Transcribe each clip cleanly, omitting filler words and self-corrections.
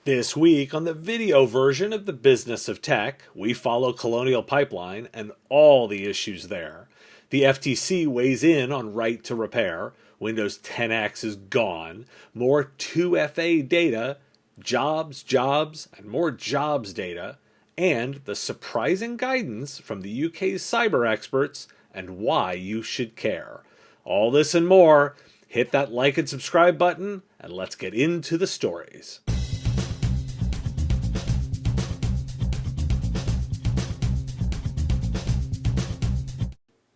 This week, on the video version of the Business of Tech, we follow Colonial Pipeline and all the issues there. The FTC weighs in on right to repair, Windows 10X is gone, more 2FA data, jobs, and more jobs data, and the surprising guidance from the UK's cyber experts and why you should care. All this and more. Hit that like and subscribe button, and let's get into the stories.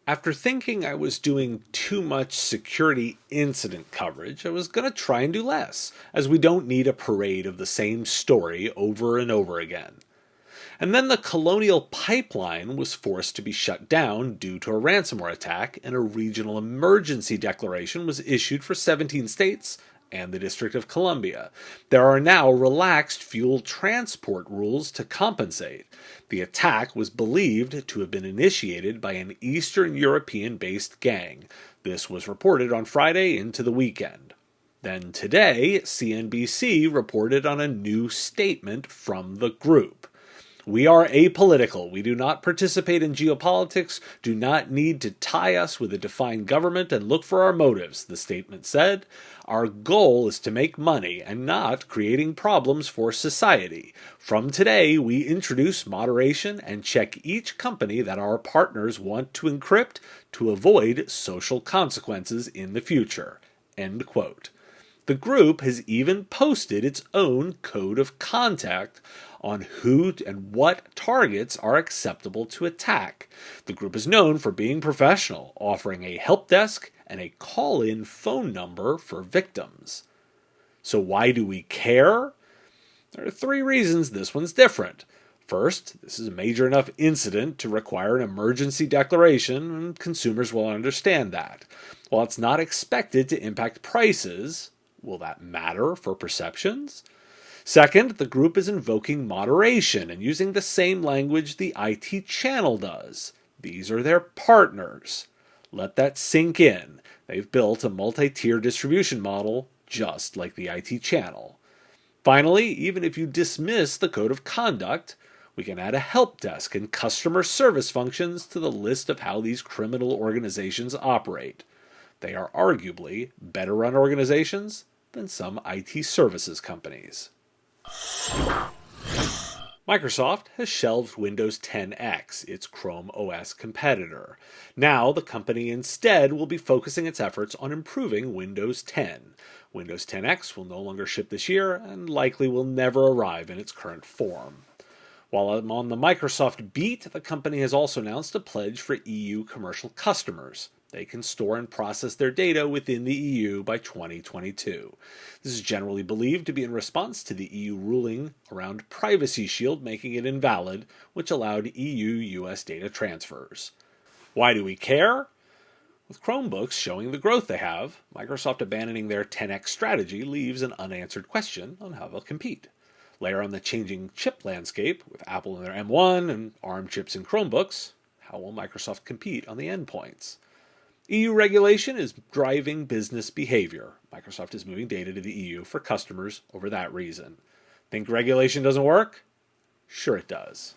After thinking I was doing too much security incident coverage, I was going to try and do less, as we don't need a parade of the same story over and over again. And then the Colonial Pipeline was forced to be shut down due to a ransomware attack, and a regional emergency declaration was issued for 17 states and the District of Columbia. There are now relaxed fuel transport rules to compensate. The attack was believed to have been initiated by an Eastern European-based gang. This was reported on Friday into the weekend. Then today, CNBC reported on a new statement from the group. We are apolitical. We do not participate in geopolitics, do not need to tie us with a defined government and look for our motives, the statement said. Our goal is to make money and not creating problems for society. From today, we introduce moderation and check each company that our partners want to encrypt to avoid social consequences in the future. End quote. The group has even posted its own code of conduct on who and what targets are acceptable to attack. The group is known for being professional, offering a help desk and a call-in phone number for victims. So why do we care? There are 3 reasons this one's different. First, this is a major enough incident to require an emergency declaration, and consumers will understand that. While it's not expected to impact prices, will that matter for perceptions? Second, the group is invoking moderation and using the same language the IT channel does. These are their partners. Let that sink in. They've built a multi-tier distribution model just like the IT channel. Finally, even if you dismiss the code of conduct, we can add a help desk and customer service functions to the list of how these criminal organizations operate. They are arguably better run organizations than some IT services companies. Microsoft has shelved Windows 10X, its Chrome OS competitor. Now, the company instead will be focusing its efforts on improving Windows 10. Windows 10X will no longer ship this year and likely will never arrive in its current form. While I'm on the Microsoft beat, the company has also announced a pledge for EU commercial customers. They can store and process their data within the EU by 2022. This is generally believed to be in response to the EU ruling around Privacy Shield making it invalid, which allowed EU-US data transfers. Why do we care? With Chromebooks showing the growth they have, Microsoft abandoning their 10X strategy leaves an unanswered question on how they'll compete. Layer on the changing chip landscape, with Apple and their M1 and ARM chips in Chromebooks, how will Microsoft compete on the endpoints? EU regulation is driving business behavior. Microsoft is moving data to the EU for customers over that reason. Think regulation doesn't work? Sure it does.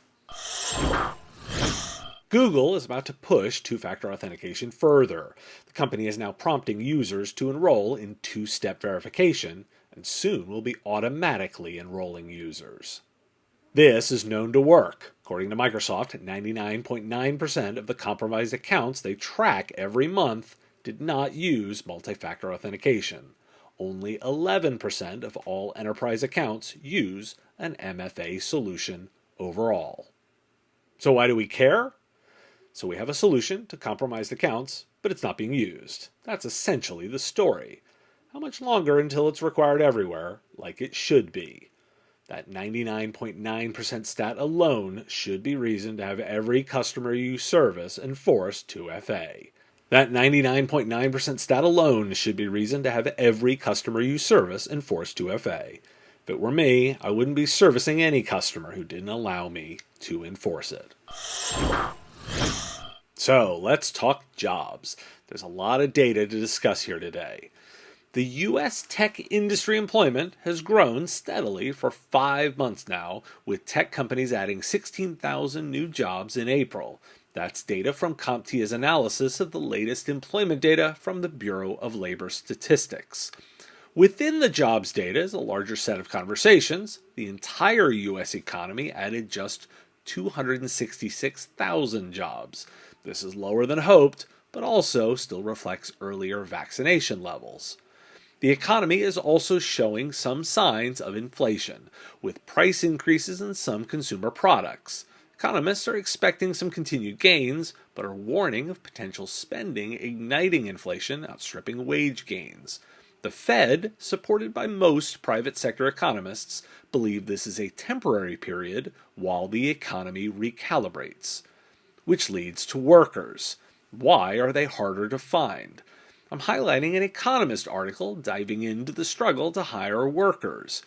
Google is about to push two-factor authentication further. The company is now prompting users to enroll in two-step verification, and soon will be automatically enrolling users. This is known to work. According to Microsoft, 99.9% of the compromised accounts they track every month did not use multi-factor authentication. Only 11% of all enterprise accounts use an MFA solution overall. So why do we care? So we have a solution to compromised accounts, but it's not being used. That's essentially the story. How much longer until it's required everywhere, like it should be? That 99.9% stat alone should be reason to have every customer you service enforce 2FA. That 99.9% stat alone should be reason to have every customer you service enforce 2FA. If it were me, I wouldn't be servicing any customer who didn't allow me to enforce it. So let's talk jobs. There's a lot of data to discuss here today. The U.S. tech industry employment has grown steadily for 5 months now, with tech companies adding 16,000 new jobs in April. That's data from CompTIA's analysis of the latest employment data from the Bureau of Labor Statistics. Within the jobs data is a larger set of conversations. The entire U.S. economy added just 266,000 jobs. This is lower than hoped, but also still reflects earlier vaccination levels. The economy is also showing some signs of inflation, with price increases in some consumer products. Economists are expecting some continued gains, but are warning of potential spending igniting inflation, outstripping wage gains. The Fed, supported by most private sector economists, believe this is a temporary period while the economy recalibrates. Which leads to workers. Why are they harder to find? I'm highlighting an Economist article diving into the struggle to hire workers.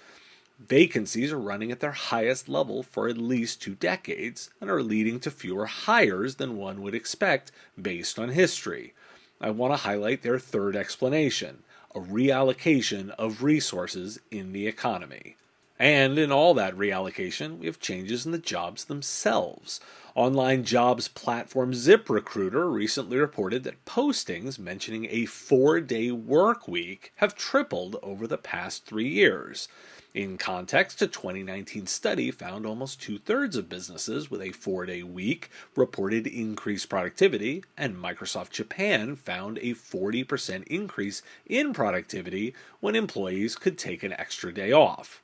Vacancies are running at their highest level for at least 2 decades and are leading to fewer hires than one would expect based on history. I want to highlight their third explanation, a reallocation of resources in the economy. And in all that reallocation, we have changes in the jobs themselves. Online jobs platform ZipRecruiter recently reported that postings mentioning a 4-day work week have tripled over the past 3 years. In context, a 2019 study found almost 2/3 of businesses with a 4-day week reported increased productivity, and Microsoft Japan found a 40% increase in productivity when employees could take an extra day off.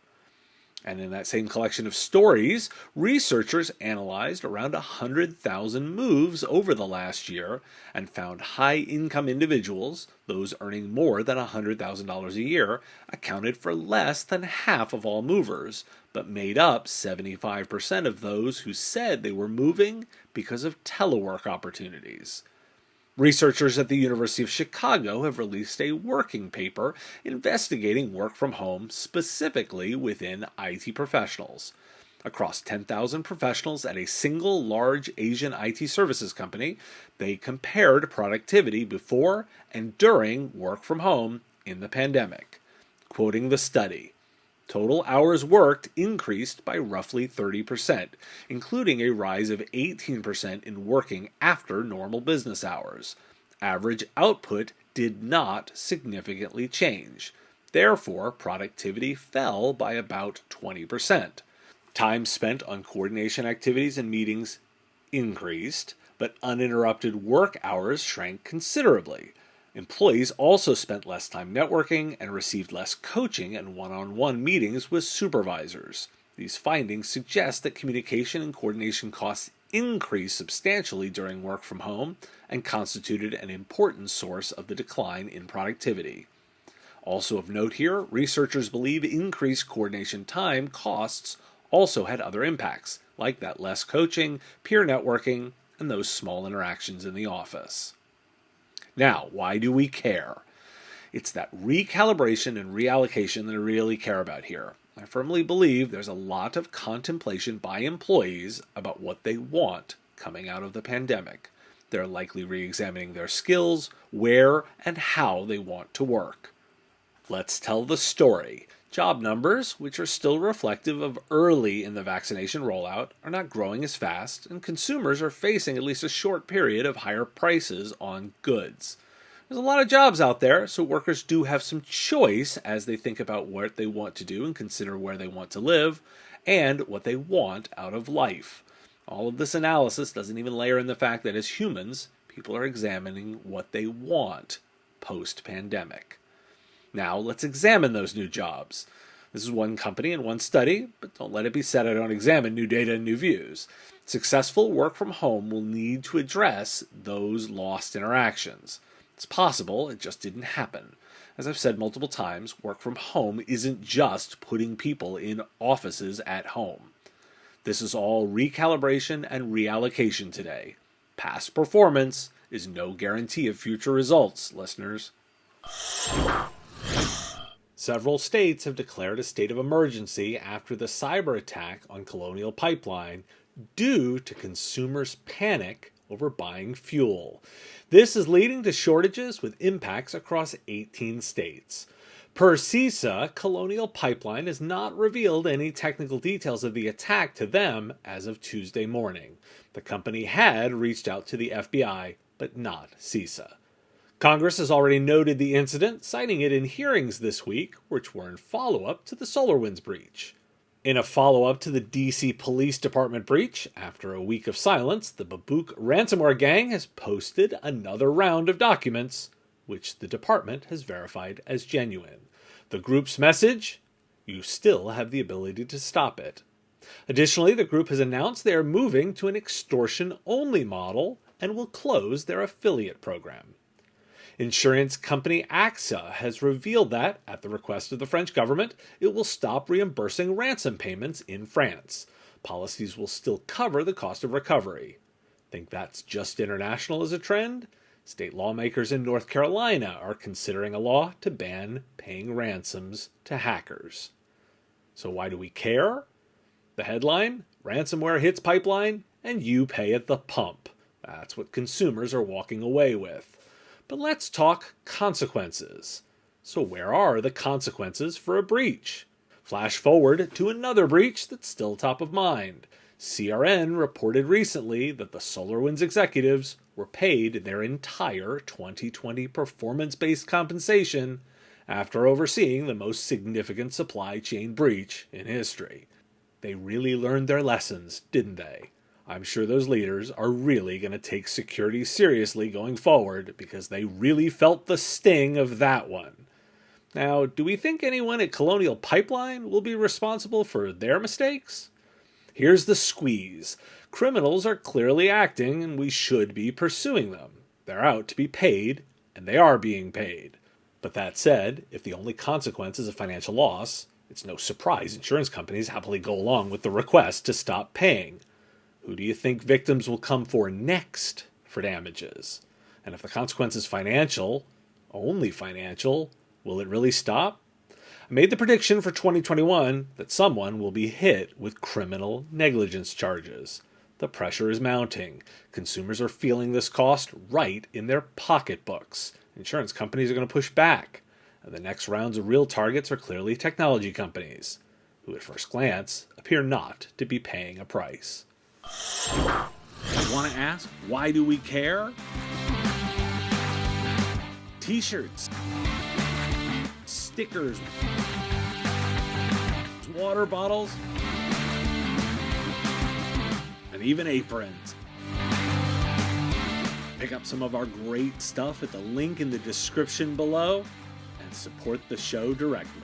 And in that same collection of stories, researchers analyzed around 100,000 moves over the last year and found high-income individuals, those earning more than $100,000 a year, accounted for less than half of all movers, but made up 75% of those who said they were moving because of telework opportunities. Researchers at the University of Chicago have released a working paper investigating work from home specifically within IT professionals. Across 10,000 professionals at a single large Asian IT services company, they compared productivity before and during work from home in the pandemic. Quoting the study, total hours worked increased by roughly 30%, including a rise of 18% in working after normal business hours. Average output did not significantly change. Therefore, productivity fell by about 20%. Time spent on coordination activities and meetings increased, but uninterrupted work hours shrank considerably. Employees also spent less time networking and received less coaching and one-on-one meetings with supervisors. These findings suggest that communication and coordination costs increased substantially during work from home and constituted an important source of the decline in productivity. Also of note here, researchers believe increased coordination time costs also had other impacts, like that less coaching, peer networking, and those small interactions in the office. Now, why do we care? It's that recalibration and reallocation that I really care about here. I firmly believe there's a lot of contemplation by employees about what they want coming out of the pandemic. They're likely re-examining their skills, where, and how they want to work. Let's tell the story. Job numbers, which are still reflective of early in the vaccination rollout, are not growing as fast, and consumers are facing at least a short period of higher prices on goods. There's a lot of jobs out there, so workers do have some choice as they think about what they want to do and consider where they want to live, and what they want out of life. All of this analysis doesn't even layer in the fact that as humans, people are examining what they want post-pandemic. Now, let's examine those new jobs. This is one company and one study, but don't let it be said I don't examine new data and new views. Successful work from home will need to address those lost interactions. It's possible, it just didn't happen. As I've said multiple times, work from home isn't just putting people in offices at home. This is all recalibration and reallocation today. Past performance is no guarantee of future results, listeners. Several states have declared a state of emergency after the cyber attack on Colonial Pipeline due to consumers' panic over buying fuel. This is leading to shortages with impacts across 18 states. Per CISA, Colonial Pipeline has not revealed any technical details of the attack to them as of Tuesday morning. The company had reached out to the FBI, but not CISA. Congress has already noted the incident, citing it in hearings this week, which were in follow-up to the SolarWinds breach. In a follow-up to the D.C. Police Department breach, after a week of silence, the Babook ransomware gang has posted another round of documents, which the department has verified as genuine. The group's message: you still have the ability to stop it. Additionally, the group has announced they are moving to an extortion-only model and will close their affiliate program. Insurance company AXA has revealed that, at the request of the French government, it will stop reimbursing ransom payments in France. Policies will still cover the cost of recovery. Think that's just international as a trend? State lawmakers in North Carolina are considering a law to ban paying ransoms to hackers. So why do we care? The headline: ransomware hits pipeline and you pay at the pump. That's what consumers are walking away with. But let's talk consequences. So where are the consequences for a breach? Flash forward to another breach that's still top of mind. CRN reported recently that the SolarWinds executives were paid their entire 2020 performance-based compensation after overseeing the most significant supply chain breach in history. They really learned their lessons, didn't they? I'm sure those leaders are really going to take security seriously going forward because they really felt the sting of that one. Now, do we think anyone at Colonial Pipeline will be responsible for their mistakes? Here's the squeeze. Criminals are clearly acting and we should be pursuing them. They're out to be paid, and they are being paid. But that said, if the only consequence is a financial loss, it's no surprise insurance companies happily go along with the request to stop paying. Who do you think victims will come for next for damages? And if the consequence is financial, only financial, will it really stop? I made the prediction for 2021 that someone will be hit with criminal negligence charges. The pressure is mounting. Consumers are feeling this cost right in their pocketbooks. Insurance companies are going to push back. And the next rounds of real targets are clearly technology companies, who at first glance appear not to be paying a price. Want to ask, why do we care? T-shirts, stickers, water bottles, and even aprons. Pick up some of our great stuff at the link in the description below and support the show directly.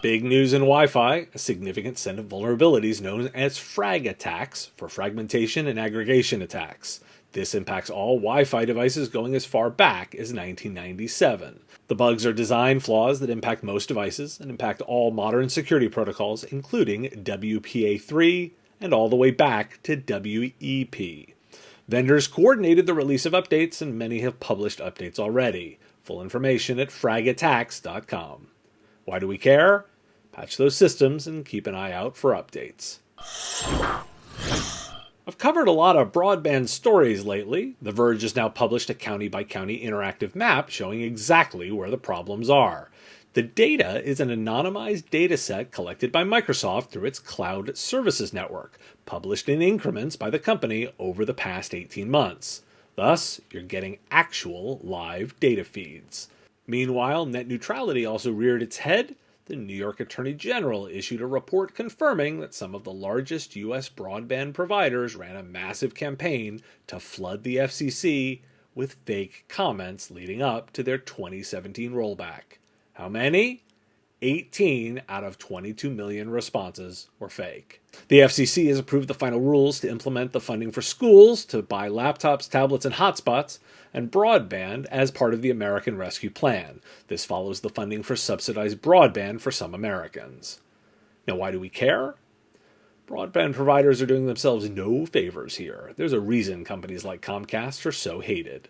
Big news in Wi-Fi: a significant set of vulnerabilities known as frag attacks for fragmentation and aggregation attacks. This impacts all Wi-Fi devices going as far back as 1997. The bugs are design flaws that impact most devices and impact all modern security protocols, including WPA3 and all the way back to WEP. Vendors coordinated the release of updates, and many have published updates already. Full information at fragattacks.com. Why do we care? Patch those systems and keep an eye out for updates. I've covered a lot of broadband stories lately. The Verge has now published a county-by-county interactive map showing exactly where the problems are. The data is an anonymized dataset collected by Microsoft through its cloud services network, published in increments by the company over the past 18 months. Thus, you're getting actual live data feeds. Meanwhile, net neutrality also reared its head. The New York Attorney General issued a report confirming that some of the largest U.S. broadband providers ran a massive campaign to flood the FCC with fake comments leading up to their 2017 rollback. How many? 18 out of 22 million responses were fake. The FCC has approved the final rules to implement the funding for schools to buy laptops, tablets, and hotspots, and broadband as part of the American Rescue Plan. This follows the funding for subsidized broadband for some Americans. Now, why do we care? Broadband providers are doing themselves no favors here. There's a reason companies like Comcast are so hated.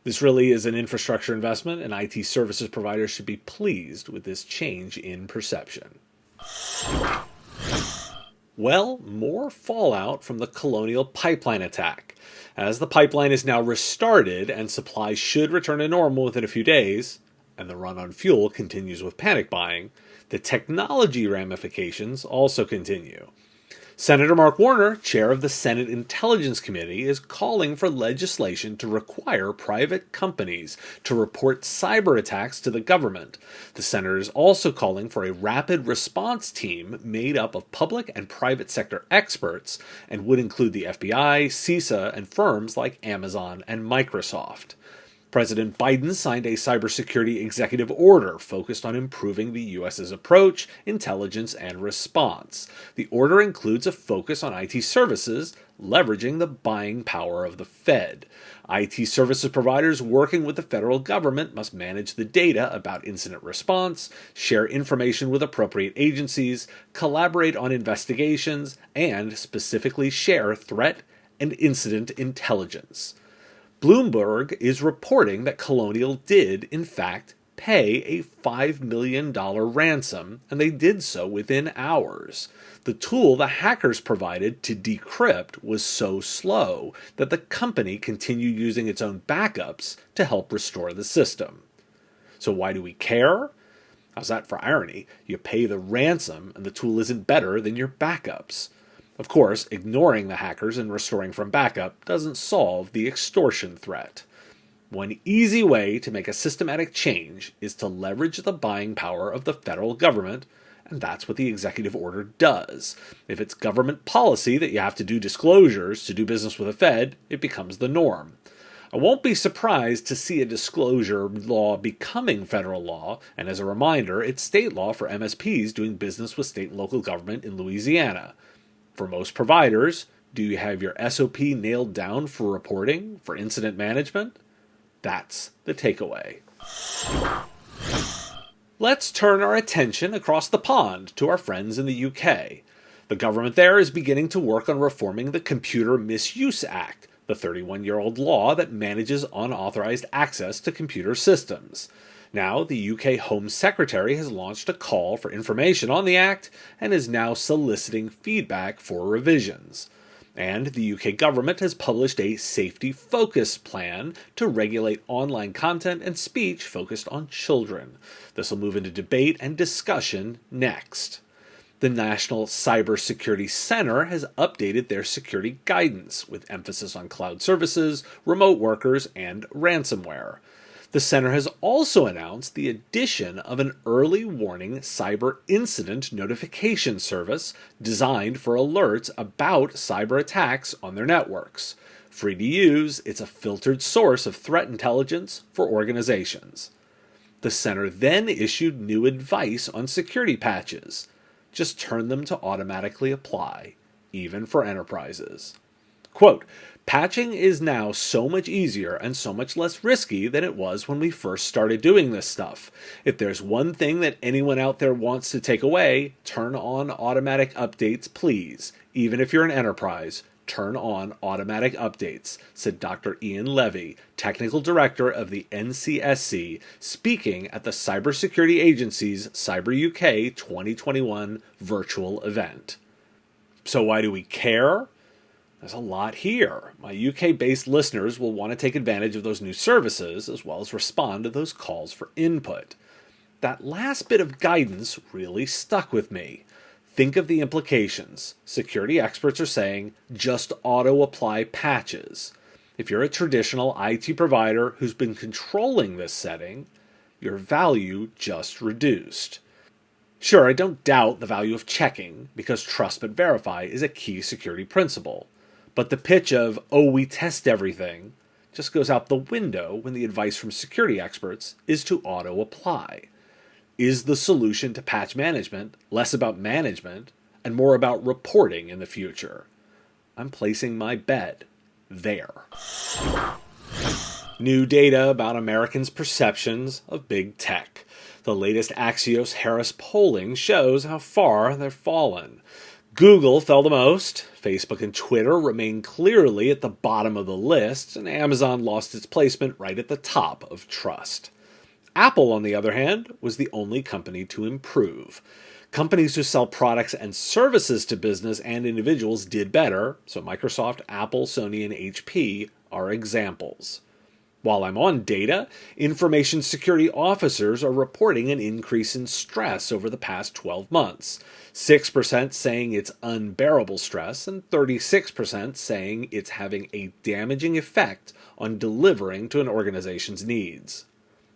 This really is an infrastructure investment, and IT services providers should be pleased with this change in perception. Well, more fallout from the Colonial Pipeline attack. As the pipeline is now restarted and supplies should return to normal within a few days, and the run on fuel continues with panic buying, the technology ramifications also continue. Senator Mark Warner, chair of the Senate Intelligence Committee, is calling for legislation to require private companies to report cyber attacks to the government. The senator is also calling for a rapid response team made up of public and private sector experts and would include the FBI, CISA, and firms like Amazon and Microsoft. President Biden signed a cybersecurity executive order focused on improving the U.S.'s approach, intelligence, and response. The order includes a focus on IT services, leveraging the buying power of the Fed. IT services providers working with the federal government must manage the data about incident response, share information with appropriate agencies, collaborate on investigations, and specifically share threat and incident intelligence. Bloomberg is reporting that Colonial did, in fact, pay a $5 million ransom, and they did so within hours. The tool the hackers provided to decrypt was so slow that the company continued using its own backups to help restore the system. So why do we care? How's that for irony? You pay the ransom and the tool isn't better than your backups. Of course, ignoring the hackers and restoring from backup doesn't solve the extortion threat. One easy way to make a systematic change is to leverage the buying power of the federal government, and that's what the executive order does. If it's government policy that you have to do disclosures to do business with the Fed, it becomes the norm. I won't be surprised to see a disclosure law becoming federal law, and as a reminder, it's state law for MSPs doing business with state and local government in Louisiana. For most providers, do you have your SOP nailed down for reporting, for incident management? That's the takeaway. Let's turn our attention across the pond to our friends in the UK. The government there is beginning to work on reforming the Computer Misuse Act, the 31-year-old law that manages unauthorized access to computer systems. Now, the UK Home Secretary has launched a call for information on the Act and is now soliciting feedback for revisions. And the UK government has published a safety focus plan to regulate online content and speech focused on children. This will move into debate and discussion next. The National Cybersecurity Center has updated their security guidance with emphasis on cloud services, remote workers, and ransomware. The center has also announced the addition of an early warning cyber incident notification service designed for alerts about cyber attacks on their networks. Free to use, it's a filtered source of threat intelligence for organizations. The center then issued new advice on security patches. Just turn them to automatically apply, even for enterprises. Quote, patching is now so much easier and so much less risky than it was when we first started doing this stuff. If there's one thing that anyone out there wants to take away, turn on automatic updates, please. Even if you're an enterprise, turn on automatic updates, said Dr. Ian Levy, Technical Director of the NCSC, speaking at the Cybersecurity Agency's Cyber UK 2021 virtual event. So why do we care? There's a lot here. My UK-based listeners will want to take advantage of those new services as well as respond to those calls for input. That last bit of guidance really stuck with me. Think of the implications. Security experts are saying just auto-apply patches. If you're a traditional IT provider who's been controlling this setting, your value just reduced. Sure, I don't doubt the value of checking because trust but verify is a key security principle. But the pitch of, oh, we test everything, just goes out the window when the advice from security experts is to auto-apply. Is the solution to patch management less about management and more about reporting in the future? I'm placing my bet there. New data about Americans' perceptions of big tech. The latest Axios-Harris polling shows how far they've fallen. Google fell the most, Facebook and Twitter remain clearly at the bottom of the list, and Amazon lost its placement right at the top of trust. Apple, on the other hand, was the only company to improve. Companies who sell products and services to business and individuals did better, so Microsoft, Apple, Sony, and HP are examples. While I'm on data, information security officers are reporting an increase in stress over the past 12 months. 6% saying it's unbearable stress, and 36% saying it's having a damaging effect on delivering to an organization's needs.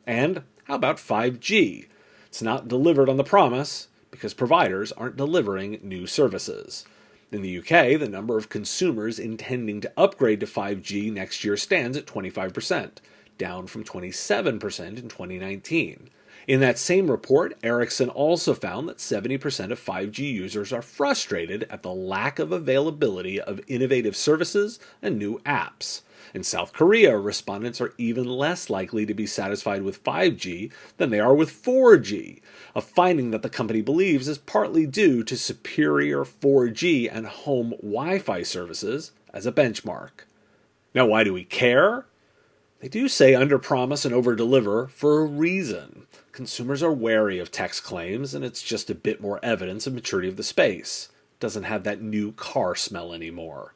And how about 5G? It's not delivered on the promise because providers aren't delivering new services. In the UK, the number of consumers intending to upgrade to 5G next year stands at 25%, down from 27% in 2019. In that same report, Ericsson also found that 70% of 5G users are frustrated at the lack of availability of innovative services and new apps. In South Korea, respondents are even less likely to be satisfied with 5G than they are with 4G, a finding that the company believes is partly due to superior 4G and home Wi-Fi services as a benchmark. Now, why do we care? They do say underpromise and overdeliver for a reason. Consumers are wary of text claims, and it's just a bit more evidence of maturity of the space. It doesn't have that new car smell anymore.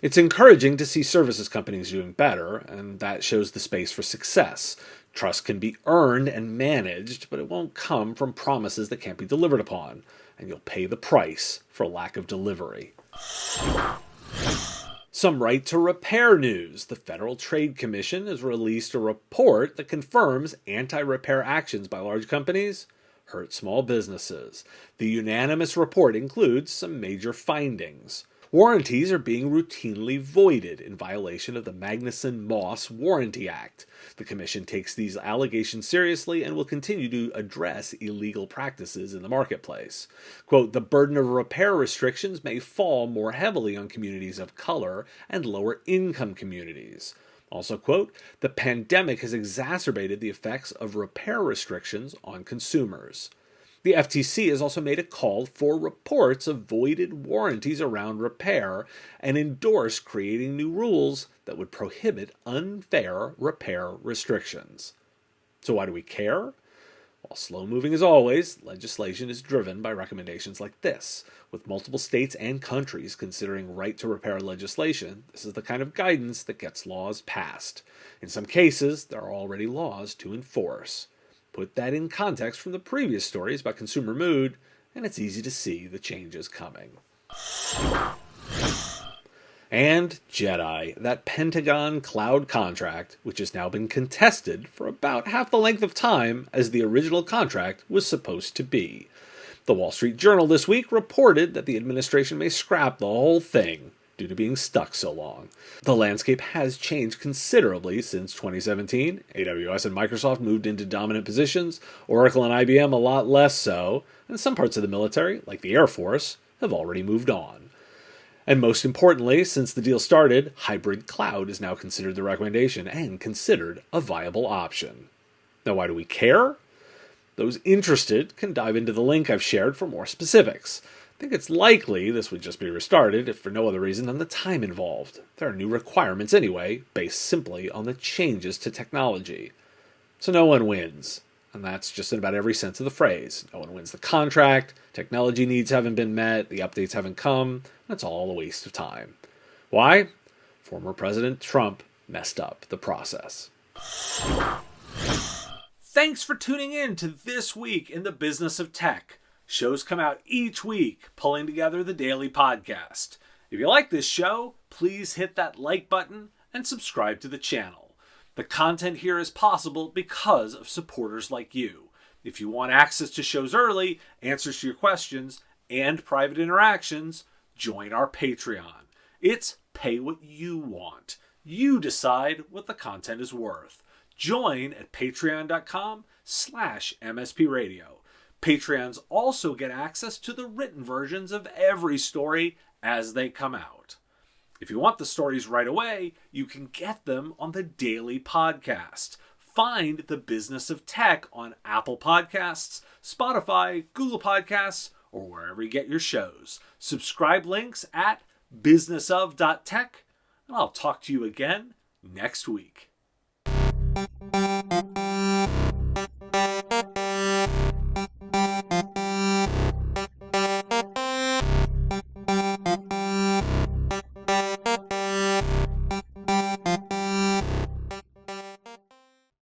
It's encouraging to see services companies doing better, and that shows the space for success. Trust can be earned and managed, but it won't come from promises that can't be delivered upon, and you'll pay the price for lack of delivery. Some right to repair news. The Federal Trade Commission has released a report that confirms anti-repair actions by large companies hurt small businesses. The unanimous report includes some major findings. Warranties are being routinely voided in violation of the Magnuson-Moss Warranty Act. The Commission takes these allegations seriously and will continue to address illegal practices in the marketplace. Quote, the burden of repair restrictions may fall more heavily on communities of color and lower income communities. Also, quote, the pandemic has exacerbated the effects of repair restrictions on consumers. The FTC has also made a call for reports of voided warranties around repair and endorsed creating new rules that would prohibit unfair repair restrictions. So why do we care? While slow-moving as always, legislation is driven by recommendations like this. With multiple states and countries considering right-to-repair legislation, this is the kind of guidance that gets laws passed. In some cases, there are already laws to enforce. Put that in context from the previous stories about consumer mood, and it's easy to see the changes coming. And JEDI, that Pentagon cloud contract, which has now been contested for about half the length of time as the original contract was supposed to be. The Wall Street Journal this week reported that the administration may scrap the whole thing due to being stuck so long. The landscape has changed considerably since 2017. AWS and Microsoft moved into dominant positions, Oracle and IBM a lot less so, and some parts of the military, like the Air Force, have already moved on. And most importantly, since the deal started, hybrid cloud is now considered the recommendation and considered a viable option. Now, why do we care? Those interested can dive into the link I've shared for more specifics. I think it's likely this would just be restarted, if for no other reason than the time involved. There are new requirements anyway, based simply on the changes to technology. So no one wins. And that's just in about every sense of the phrase. No one wins the contract, technology needs haven't been met, the updates haven't come. That's all a waste of time. Why? Former President Trump messed up the process. Thanks for tuning in to This Week in the Business of Tech. Shows come out each week, pulling together the daily podcast. If you like this show, please hit that like button and subscribe to the channel. The content here is possible because of supporters like you. If you want access to shows early, answers to your questions, and private interactions, join our Patreon. It's pay what you want. You decide what the content is worth. Join at patreon.com/MSPradio. Patreons also get access to the written versions of every story as they come out. If you want the stories right away, you can get them on the daily podcast. Find The Business of Tech on Apple Podcasts, Spotify, Google Podcasts, or wherever you get your shows. Subscribe links at businessof.tech, and I'll talk to you again next week.